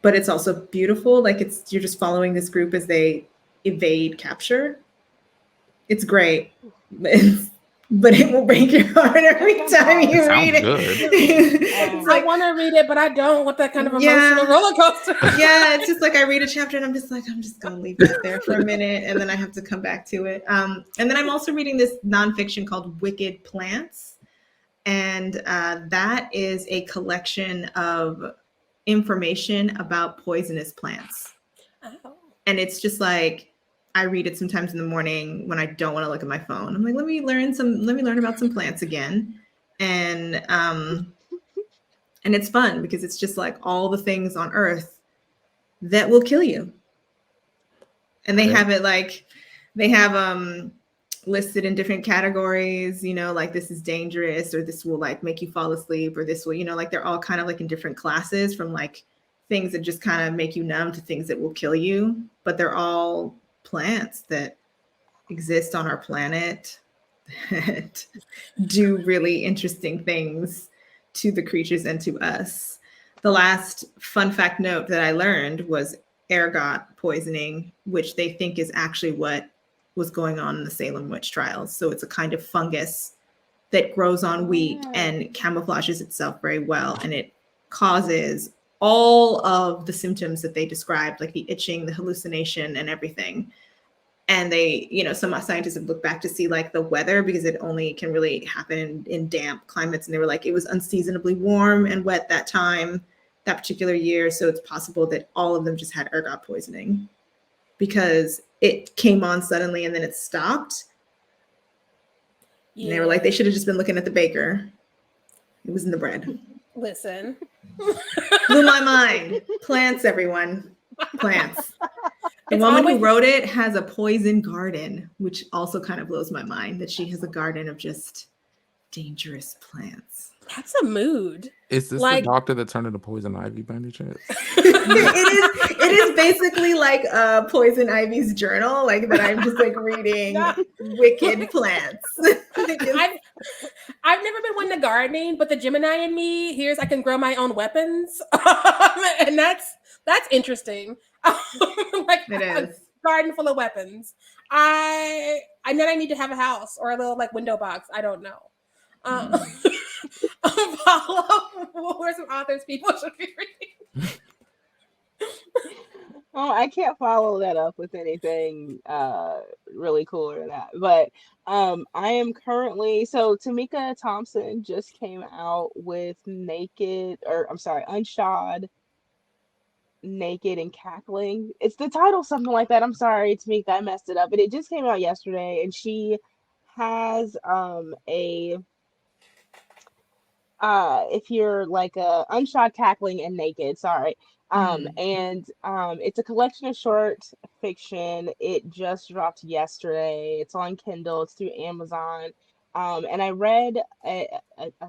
But it's also beautiful. Like you're just following this group as they evade capture. It's great, but it will break your heart every time you read it. I want to read it, but I don't want that kind of emotional roller coaster. Yeah, it's just like I read a chapter and I'm just gonna leave that there for a minute, and then I have to come back to it. And then I'm also reading this nonfiction called Wicked Plants, and that is a collection of information about poisonous plants. And it's just like, I read it sometimes in the morning when I don't want to look at my phone. I'm like, let me learn about some plants again. And it's fun because it's just like all the things on earth that will kill you. And they have it like, they have listed in different categories, like this is dangerous, or this will like make you fall asleep, or this will, like they're all kind of like in different classes, from like things that just kind of make you numb to things that will kill you. But they're all plants that exist on our planet. that do really interesting things to the creatures and to us. The last fun fact note that I learned was ergot poisoning, which they think is actually what was going on in the Salem witch trials. So it's a kind of fungus that grows on wheat and camouflages itself very well, and it causes all of the symptoms that they described, like the itching, the hallucination, and everything. And they, some scientists have looked back to see like the weather, because it only can really happen in damp climates, and they were like, it was unseasonably warm and wet that time, that particular year. So it's possible that all of them just had ergot poisoning because it came on suddenly and then it stopped. And they were like, they should have just been looking at the baker. It was in the bread. Listen. Blew my mind. Plants, everyone. Plants. The woman who wrote it has a poison garden, which also kind of blows my mind, that she has a garden of just dangerous plants. That's a mood. Is this the doctor that turned into poison ivy by any chance? It is basically like Poison Ivy's journal, like that I'm just like reading wicked plants. I've never been one to gardening, but the Gemini in me hears I can grow my own weapons. And that's interesting. Like it is. A garden full of weapons. I know I need to have a house or a little like window box. I don't know. Paula, what are some authors people should be reading? Oh, I can't follow that up with anything really cool or that. But I am currently, so Tamika Thompson just came out with Unshod, Naked and Cackling. It's the title, something like that. I'm sorry, Tamika, I messed it up. But it just came out yesterday, and she has if you're like Unshod, Cackling, and Naked, sorry. And it's a collection of short fiction. It just dropped yesterday. It's on Kindle. It's through Amazon. And I read a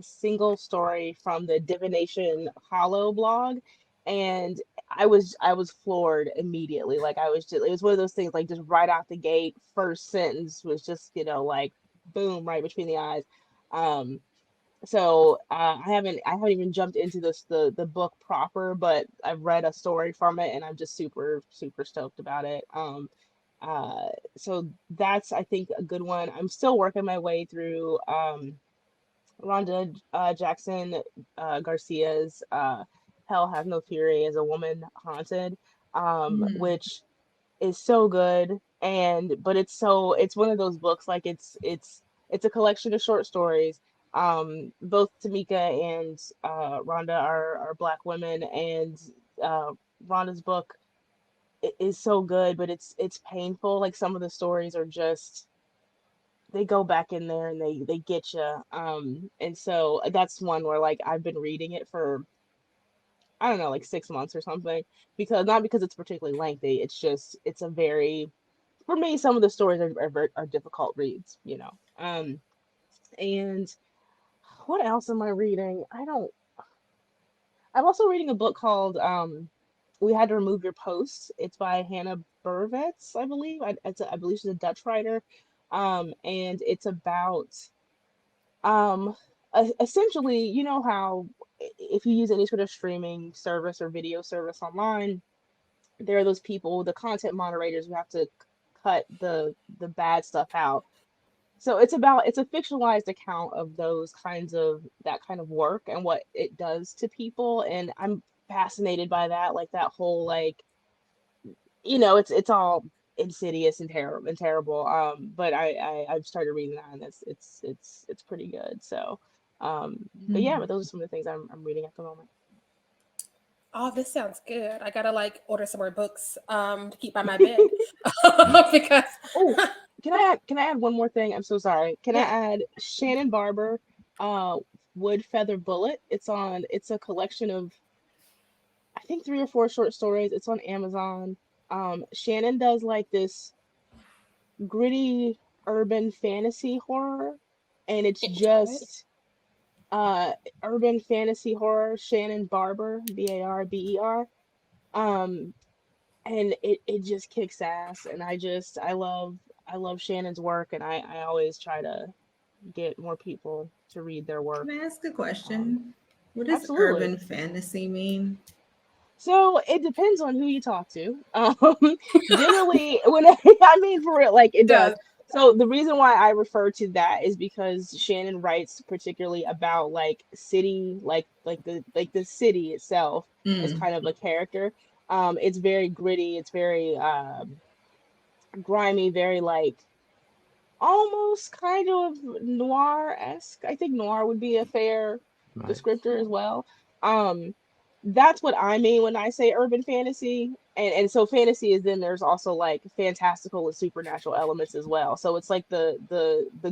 single story from the Divination Hollow blog, and I was floored immediately. Like it was one of those things, like just right out the gate, first sentence was just, like boom, right between the eyes. So I haven't even jumped into the book proper, but I've read a story from it, and I'm just super super stoked about it. So that's, I think, a good one. I'm still working my way through Rhonda Jackson Garcia's Hell Has No Fury as a Woman Haunted, which is so good, but it's one of those books, like it's a collection of short stories. Both Tamika and Rhonda are Black women, and Rhonda's book is so good, but it's painful. Like some of the stories are just, they go back in there and they get you. And so that's one where like I've been reading it for, I don't know, like 6 months or something, not because it's particularly lengthy. It's just, it's a very, for me, some of the stories are difficult reads, and what else am I reading? I'm also reading a book called We Had to Remove Your Posts. It's by Hannah Burwitz, I believe. I believe she's a Dutch writer. And it's about essentially, you know how if you use any sort of streaming service or video service online, there are those people, the content moderators, who have to cut the bad stuff out. So it's a fictionalized account of that kind of work and what it does to people, and I'm fascinated by that. Like that whole, like, it's all insidious and terrible. But I've started reading that, and it's pretty good. So, but yeah, but those are some of the things I'm reading at the moment. Oh, this sounds good. I gotta like order some more books to keep by my bed. Because can I add one more thing? I'm so sorry. Can I add Shannon Barber, Wood Feather Bullet? It's a collection of, I think, 3 or 4 short stories. It's on Amazon. Shannon does like this gritty urban fantasy horror, and it's just urban fantasy horror. Shannon Barber, Barber. And it just kicks ass, and I love Shannon's work, and I always try to get more people to read their work. Can I ask a question? What does Absolutely. urban fantasy mean? So it depends on who you talk to. Generally, when I mean for real, like it does. Does. So the reason why I refer to that is because Shannon writes particularly about like city, like the city itself as Mm. kind of a character. It's very gritty. It's very grimy. Very like almost kind of noir-esque. I think noir would be a fair Nice. descriptor as well. Um, that's what I mean when I say urban fantasy. And so fantasy is then there's also like fantastical and supernatural elements as well. So it's like the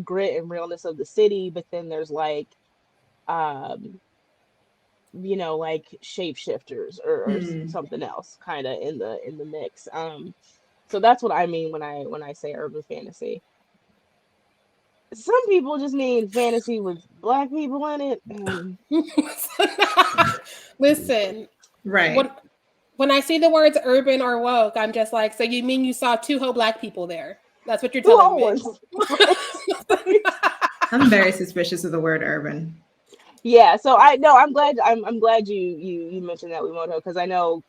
grit and realness of the city, but then there's like um like shapeshifters or Hmm. something else kind of in the mix. So that's what I mean when I say urban fantasy. Some people just mean fantasy with black people in it, and Listen, Right. when when I see the words urban or woke, I'm just like, so you mean you saw two whole black people there? That's what you're two telling whole me. ones, right? I'm very suspicious of the word urban. Yeah, so I no, I'm glad you mentioned that Wi-Moto because I know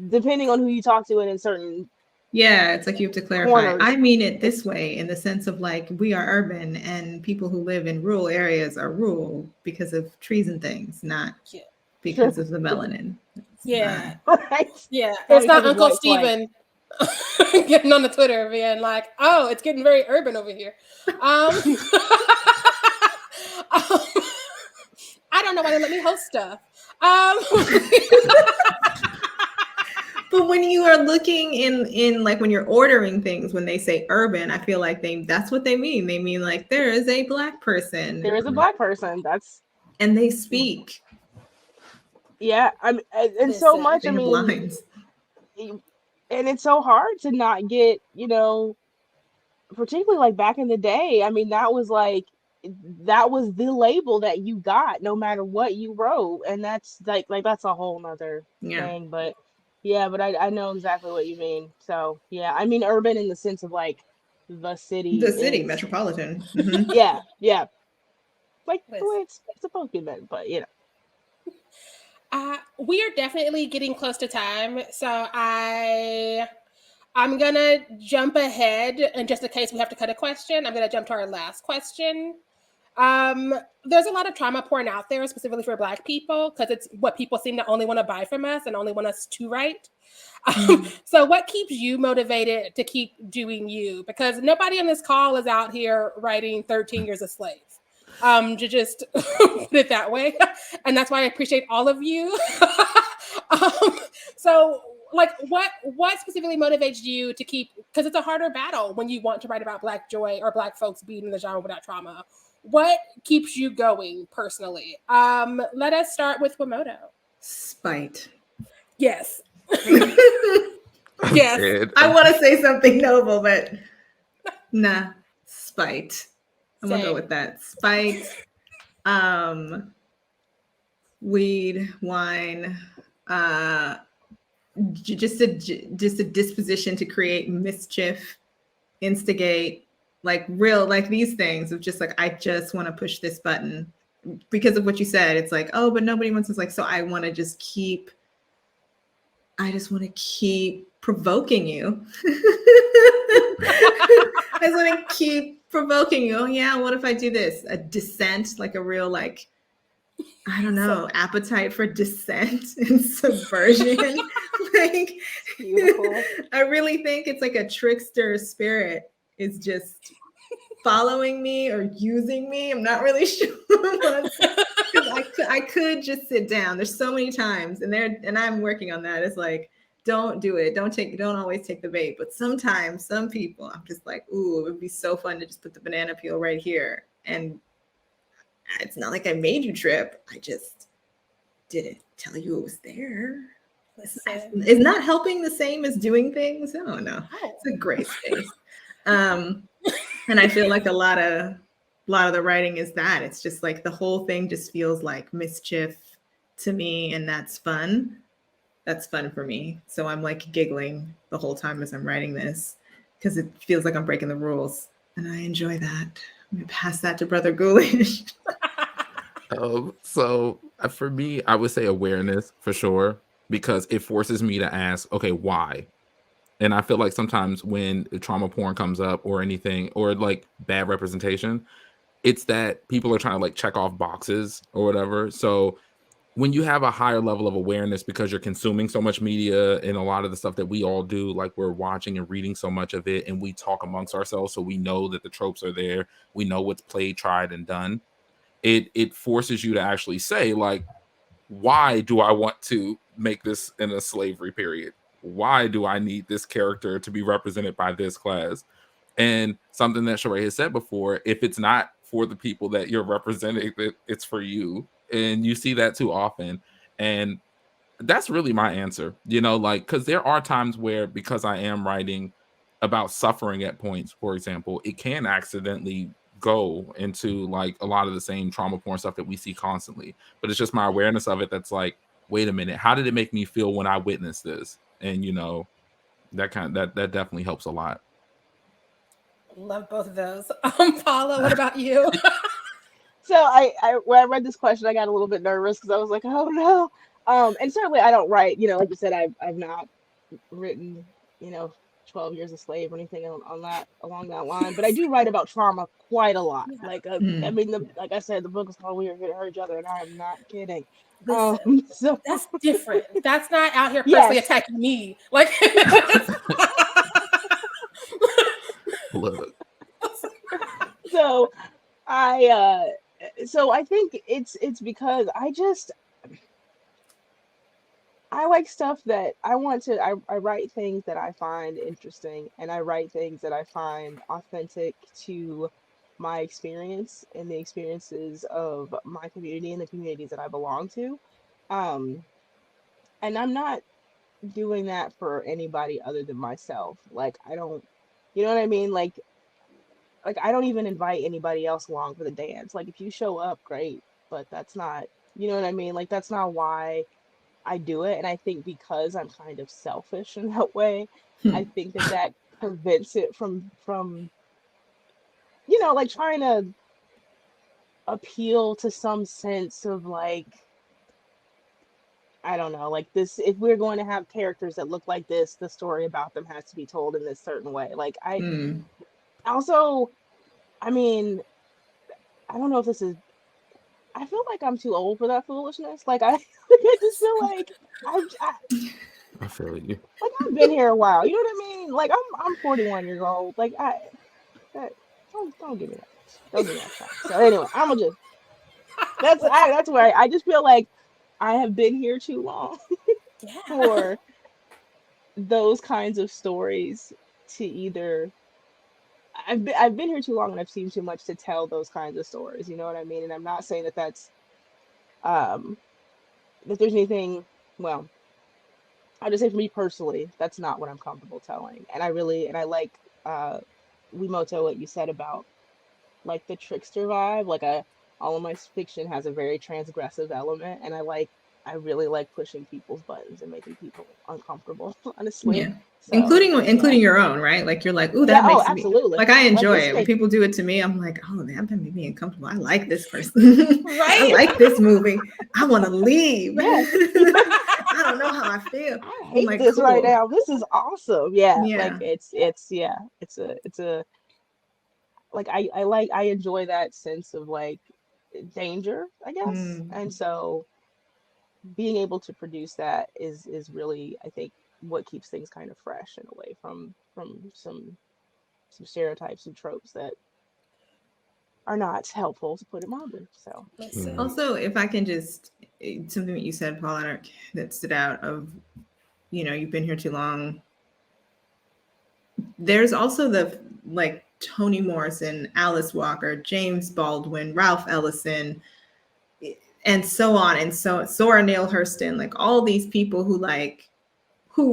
depending on who you talk to and in certain Yeah, it's like you have to clarify. corners, I mean it this it's way in the sense of like we are urban and people who live in rural areas are rural because of trees and things, not Yeah. sure, because of the melanin. It's not. Yeah. right? Yeah. Not It's not because of Uncle white flight. Steven getting on the Twitter being like, oh, it's getting very urban over here. Um, um, I don't know why they let me host stuff. But when you are looking in like when you're ordering things, when they say urban, I feel like that's what they mean. They mean like there is a black There person is a black person. That's and they speak. yeah. And so Listen, much. They I have mean, lines. and it's so hard to not get particularly like back in the day. I mean, that was the label that you got no matter what you wrote, and that's like that's a whole nother Yeah. thing. But yeah, but I know exactly what you mean. So yeah, I mean urban in the sense of like the The city city, is metropolitan. Hmm. yeah, like the way listen. it's supposed to be meant. But We are definitely getting close to time, so I'm gonna jump ahead, and just in case we have to cut a question, I'm gonna jump to our last question. Um, there's a lot of trauma porn out there, specifically for Black people, because it's what people seem to only want to buy from us and only want us to write. Mm. So, what keeps you motivated to keep doing you? Because nobody on this call is out here writing 13 Years a Slave. To just put it that way, and that's why I appreciate all of you. um, so, like, what specifically motivates you to keep? Because it's a harder battle when you want to write about Black joy or Black folks being in the genre without trauma. What keeps you going personally? Let us start with Wi-Moto. Spite. Yes, I I'm yes, dead. want to say something noble, but nah, spite. I'm gonna go same. with that. Spite, um, weed, wine, uh, just a disposition to create mischief, instigate, like real like these things of just like I just want to push this button because of what you said. It's like, oh, but nobody wants us like so I want to just keep I just want to keep provoking you. I just want to keep provoking you. Oh yeah, what if I do this? A dissent, like a real like I don't know, So appetite for dissent and subversion. Like it's beautiful. I really think it's like a trickster spirit is just following me or using me. I'm not really sure because I could just sit down. There's so many times, and I'm working on that. It's like don't do it. Don't always take the bait. But sometimes some people, I'm just like, ooh, it would be so fun to just put the banana peel right here. And it's not like I made you trip. I just didn't tell you it was there. listen. Is not helping the same as doing things? I don't know. Oh, It's a gray space. Um, and I feel like a lot of the writing is that it's just like the whole thing just feels like mischief to me, and that's fun. That's fun for me. So I'm like giggling the whole time as I'm writing this because it feels like I'm breaking the rules, and I enjoy that. Let me pass that to Brother Ghoulish. So for me, I would say awareness for sure, because it forces me to ask, okay, why? And I feel like sometimes when trauma porn comes up or anything, or like bad representation, it's that people are trying to like check off boxes or whatever. So when you have a higher level of awareness because you're consuming so much media and a lot of the stuff that we all do, like we're watching and reading so much of it, and we talk amongst ourselves, so we know that the tropes are there, we know what's played, tried, and done. It forces you to actually say, like, why do I want to make this in a slavery period? Why do I need this character to be represented by this class? And something that Sharai has said before, if it's not for the people that you're representing, it's for you. And you see that too often. And that's really my answer, like, because there are times where, because I am writing about suffering at points, for example, it can accidentally go into like a lot of the same trauma porn stuff that we see constantly. But it's just my awareness of it that's like, wait a minute, how did it make me feel when I witnessed this? And that definitely helps a lot. Love both of those. Paula, what about you? So when I read this question, I got a little bit nervous because I was like, oh no. And certainly I don't write, like you said, I've not written, 12 Years a Slave or anything along that line, but I do write about trauma quite a lot. Like, I mean, like I said, the book is called We Are Here to Hurt Each Other, and I am not kidding. Listen, So that's different. That's not out here personally yes. attacking me. Like, Look. So I think it's because I like stuff that I write things that I find interesting, and I write things that I find authentic to my experience and the experiences of my community and the communities that I belong to. Um, and I'm not doing that for anybody other than myself. Like, I don't, you know what I mean? Like I don't even invite anybody else along for the dance. Like, if you show up, great, but that's not, you know what I mean? Like, that's not why I do it. And I think because I'm kind of selfish in that way, I think that prevents it from like trying to appeal to some sense of like, I don't know, like this, if we're going to have characters that look like this, the story about them has to be told in this certain way. Like, I also, I mean, I don't know if this is, I feel like I'm too old for that foolishness. Like, I just feel like I feel you. like I've been here a while. You know what I mean? Like, I'm 41 years old. Like, don't give me that. Don't give me that crap. So anyway, I'm gonna just that's where I just feel like I have been here too long for those kinds of stories to either. I've been here too long, and I've seen too much to tell those kinds of stories. You know what I mean? And I'm not saying that that's that there's anything. Well, I'll just say for me personally, that's not what I'm comfortable telling. And I like Wi-Moto, what you said about like the trickster vibe. Like, all of my fiction has a very transgressive element, and I really like pushing people's buttons and making people uncomfortable, honestly. Yeah. So, including your own, right? Like, you're like, ooh, that makes me, absolutely. like, I enjoy Like, it. When people do it to me, I'm like, oh, that made me uncomfortable. I like this person. Right? I like this movie. I want to leave. Yes. I don't know how I feel. I hate like, this cool. right now. This is awesome. Yeah. Yeah. Like, it's a like, I enjoy that sense of like danger, I guess. And so being able to produce that is really, I think, what keeps things kind of fresh and away from some stereotypes and tropes that are not helpful, to put it mildly. So also, if I can just, something that you said, Paula, that stood out of, you've been here too long. There's also the like Toni Morrison, Alice Walker, James Baldwin, Ralph Ellison, and so on, and so Zora Neale Hurston, like all these people who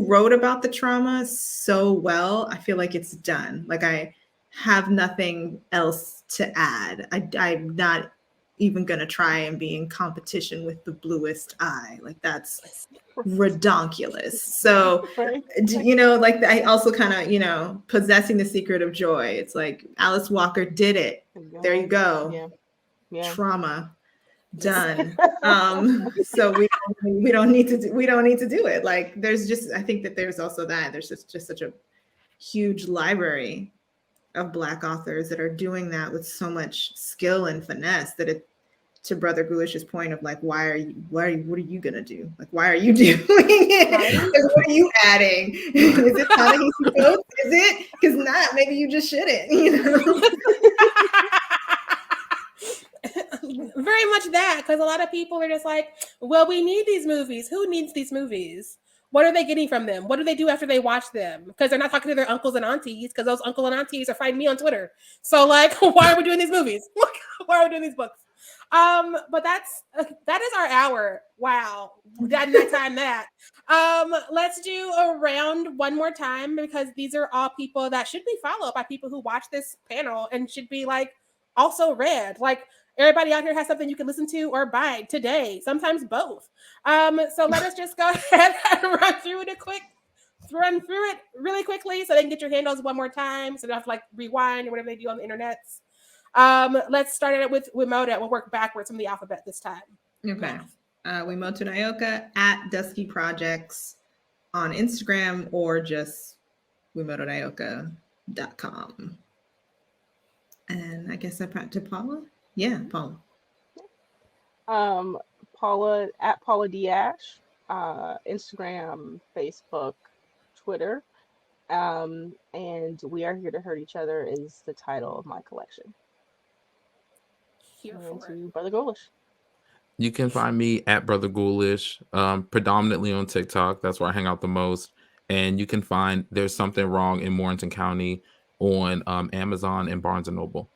wrote about the trauma so well. I feel like it's done. Like, I have nothing else to add. I'm not even gonna try and be in competition with The Bluest Eye. Like, that's redonkulous. So, like, I also kind of, possessing the secret of joy. It's like Alice Walker did it. There you go. Yeah. Yeah. Trauma done. So we don't need to do it. Like there's just, I think that there's also that there's just such a huge library of Black authors that are doing that with so much skill and finesse that it, to Brother Goolish's point of like, what are you gonna do? Like, why are you doing it? Right? What are you adding? Is it Ta-Nehisi Coates? Is it? Because not, maybe you just shouldn't, you know? Very much that, because a lot of people are just like, well, we need these movies. Who needs these movies? What are they getting from them? What do they do after they watch them? Because they're not talking to their uncles and aunties, because those uncle and aunties are fighting me on Twitter. So like, why are we doing these movies? Why are we doing these books? But that is our hour. Wow. That time that. Let's do a round one more time, because these are all people that should be followed by people who watch this panel and should be like also read. Like everybody out here has something you can listen to or buy today, sometimes both. So let us just go ahead and run through it really quickly so they can get your handles one more time, so they don't have to like rewind or whatever they do on the internet. Let's start it with Wi-Moto. We'll work backwards from the alphabet this time. Okay. Wi-Moto Nyoka at Dusky Projects on Instagram, or just WiMotoNyoka.com. And I guess I brought to Paula. Yeah, Paula. Paula at Paula D Ashe, Instagram, Facebook, Twitter, and We Are Here to Hurt Each Other is the title of my collection. Here And for to Brother Ghoulish. You can find me at Brother Ghoulish, predominantly on TikTok. That's where I hang out the most. And you can find There's Something Wrong in Morganton County on Amazon and Barnes & Noble.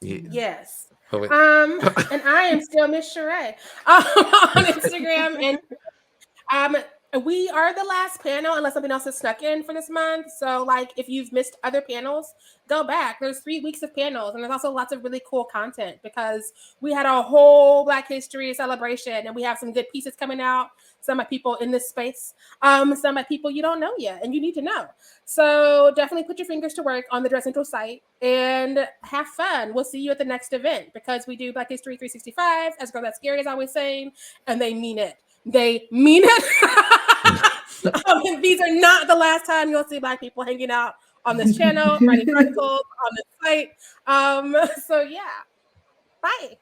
Yeah. Yes. Oh, wait. And I am still Miss Sharai on Instagram, and we are the last panel unless something else is snuck in for this month. So like if you've missed other panels, go back. There's 3 weeks of panels, and there's also lots of really cool content because we had a whole Black History celebration, and we have some good pieces coming out. Some by people in this space, some by people you don't know yet and you need to know. So definitely put your fingers to work on the Dress Central site and have fun. We'll see you at the next event, because we do Black History 365, as Girl That's Scary is always saying, and they mean it. They mean it. These are not the last time you'll see Black people hanging out on this channel, writing articles on this site. So yeah, bye.